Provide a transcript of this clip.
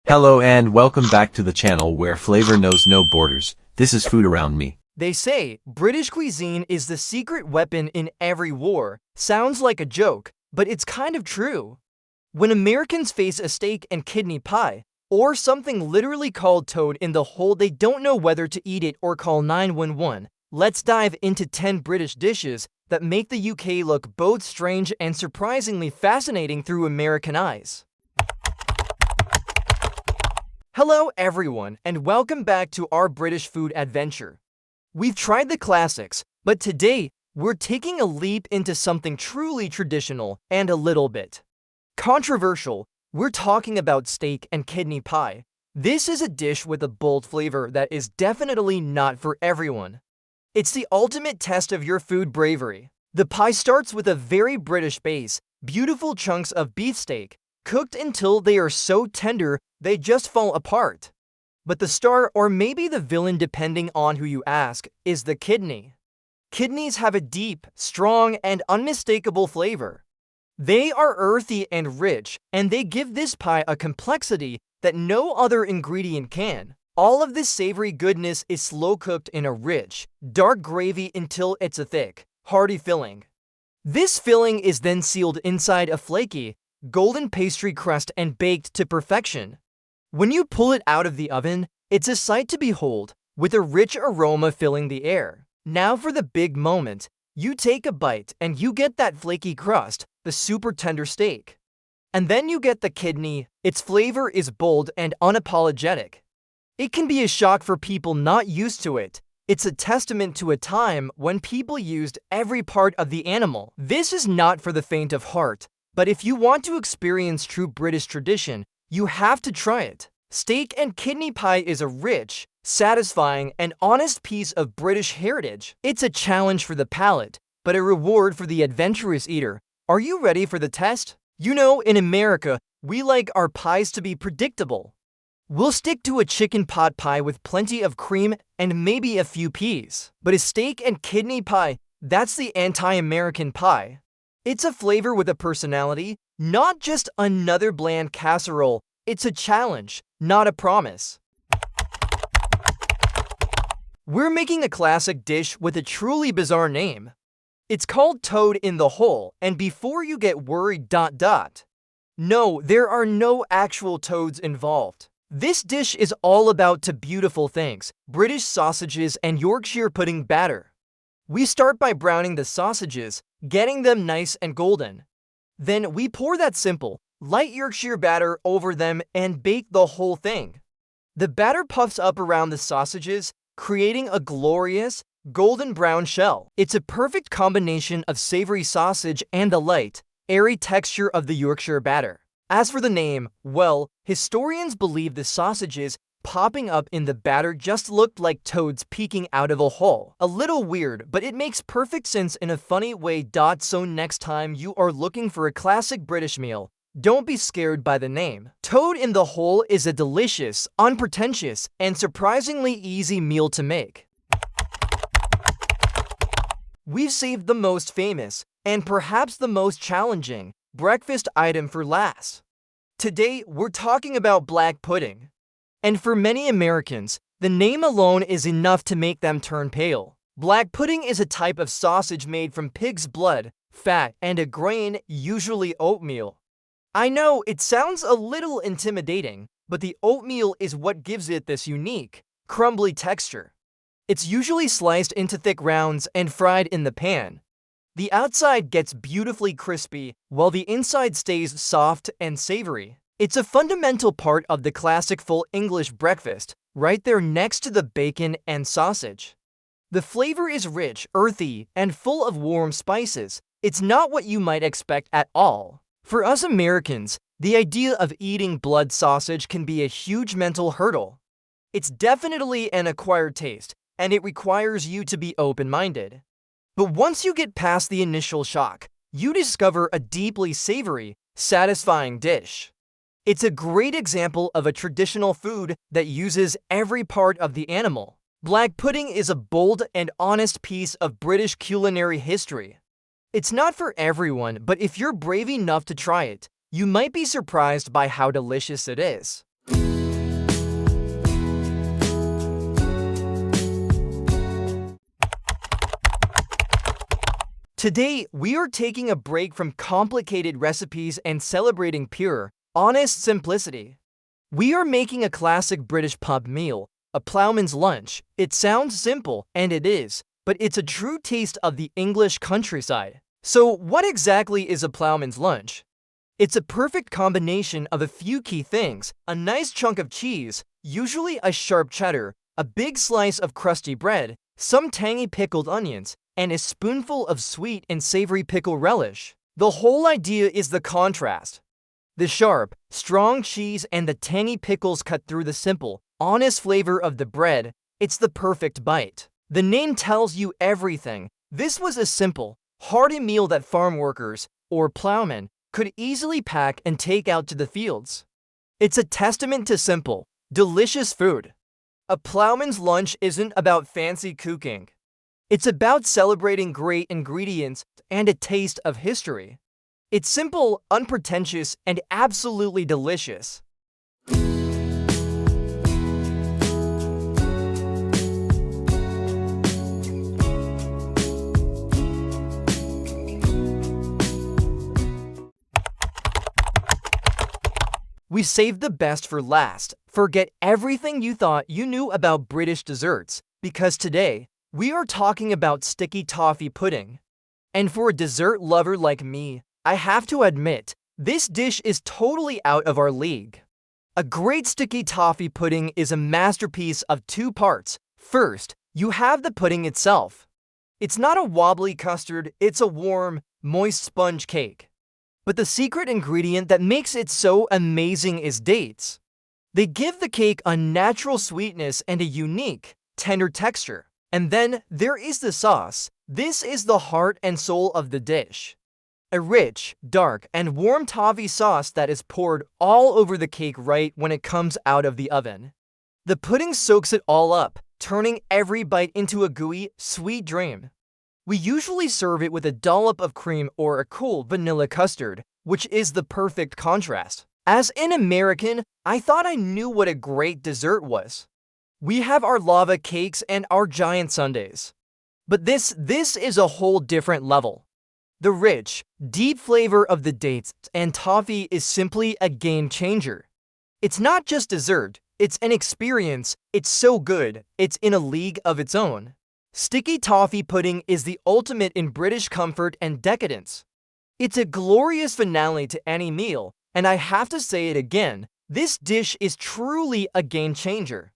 Hello and welcome back to the channel where flavor knows no borders. This is Food Around Me. They say British cuisine is the secret weapon in every war. Sounds like a joke, but it's kind of true. When Americans face a steak and kidney pie, or something literally called toad in the hole, they don't know whether to eat it or call 911. Let's dive into 10 British dishes that make the UK look both strange and surprisingly fascinating through American eyes. Hello everyone, and welcome back to our British food adventure. We've tried the classics, but today we're taking a leap into something truly traditional and a little bit controversial. We're talking about steak and kidney pie. This is a dish with a bold flavor that is definitely not for everyone. It's the ultimate test of your food bravery. The pie starts with a very British base, beautiful chunks of beefsteak, cooked until they are so tender they just fall apart. But the star, or maybe the villain depending on who you ask, is the kidney. Kidneys have a deep, strong, and unmistakable flavor. They are earthy and rich, and they give this pie a complexity that no other ingredient can. All of this savory goodness is slow-cooked in a rich, dark gravy until it's a thick, hearty filling. This filling is then sealed inside a flaky, golden pastry crust and baked to perfection. When you pull it out of the oven, it's a sight to behold, with a rich aroma filling the air. Now for the big moment. You take a bite and you get that flaky crust, the super tender steak. And then you get the kidney. Its flavor is bold and unapologetic. It can be a shock for people not used to it. It's a testament to a time when people used every part of the animal. This is not for the faint of heart, but if you want to experience true British tradition, you have to try it. Steak and kidney pie is a rich, satisfying, and honest piece of British heritage. It's a challenge for the palate, but a reward for the adventurous eater. Are you ready for the test? You know, in America, we like our pies to be predictable. We'll stick to a chicken pot pie with plenty of cream and maybe a few peas. But a steak and kidney pie, that's the anti-American pie. It's a flavor with a personality, not just another bland casserole. It's a challenge, not a promise. We're making a classic dish with a truly bizarre name. It's called toad in the hole, and before you get worried, no, there are no actual toads involved. This dish is all about two beautiful things: British sausages and Yorkshire pudding batter. We start by browning the sausages, getting them nice and golden. Then we pour that simple, light Yorkshire batter over them and bake the whole thing. The batter puffs up around the sausages, creating a glorious, golden brown shell. It's a perfect combination of savory sausage and the light, airy texture of the Yorkshire batter. As for the name, well, historians believe the sausages popping up in the batter just looked like toads peeking out of a hole. A little weird, but it makes perfect sense in a funny way. So next time you are looking for a classic British meal, don't be scared by the name. Toad in the hole is a delicious, unpretentious, and surprisingly easy meal to make. We've saved the most famous, and perhaps the most challenging, breakfast item for last. Today, we're talking about black pudding. And for many Americans, the name alone is enough to make them turn pale. Black pudding is a type of sausage made from pig's blood, fat, and a grain, usually oatmeal. I know it sounds a little intimidating, but the oatmeal is what gives it this unique, crumbly texture. It's usually sliced into thick rounds and fried in the pan. The outside gets beautifully crispy, while the inside stays soft and savory. It's a fundamental part of the classic full English breakfast, right there next to the bacon and sausage. The flavor is rich, earthy, and full of warm spices. It's not what you might expect at all. For us Americans, the idea of eating blood sausage can be a huge mental hurdle. It's definitely an acquired taste, and it requires you to be open-minded. But once you get past the initial shock, you discover a deeply savory, satisfying dish. It's a great example of a traditional food that uses every part of the animal. Black pudding is a bold and honest piece of British culinary history. It's not for everyone, but if you're brave enough to try it, you might be surprised by how delicious it is. Today, we are taking a break from complicated recipes and celebrating pure, honest simplicity. We are making a classic British pub meal, a ploughman's lunch. It sounds simple, and it is, but it's a true taste of the English countryside. So, what exactly is a ploughman's lunch? It's a perfect combination of a few key things: a nice chunk of cheese, usually a sharp cheddar, a big slice of crusty bread, some tangy pickled onions, and a spoonful of sweet and savory pickle relish. The whole idea is the contrast. The sharp, strong cheese and the tangy pickles cut through the simple, honest flavor of the bread. It's the perfect bite. The name tells you everything. This was a simple, hearty meal that farm workers, or ploughmen, could easily pack and take out to the fields. It's a testament to simple, delicious food. A ploughman's lunch isn't about fancy cooking. It's about celebrating great ingredients and a taste of history. It's simple, unpretentious, and absolutely delicious. We saved the best for last. Forget everything you thought you knew about British desserts, because today, we are talking about sticky toffee pudding. And for a dessert lover like me, I have to admit, this dish is totally out of our league. A great sticky toffee pudding is a masterpiece of two parts. First, you have the pudding itself. It's not a wobbly custard, it's a warm, moist sponge cake. But the secret ingredient that makes it so amazing is dates. They give the cake a natural sweetness and a unique, tender texture. And then there is the sauce. This is the heart and soul of the dish. A rich, dark, and warm toffee sauce that is poured all over the cake right when it comes out of the oven. The pudding soaks it all up, turning every bite into a gooey, sweet dream. We usually serve it with a dollop of cream or a cool vanilla custard, which is the perfect contrast. As an American, I thought I knew what a great dessert was. We have our lava cakes and our giant sundaes. But this is a whole different level. The rich, deep flavor of the dates and toffee is simply a game changer. It's not just dessert, it's an experience. It's so good, it's in a league of its own. Sticky toffee pudding is the ultimate in British comfort and decadence. It's a glorious finale to any meal, and I have to say it again, this dish is truly a game changer.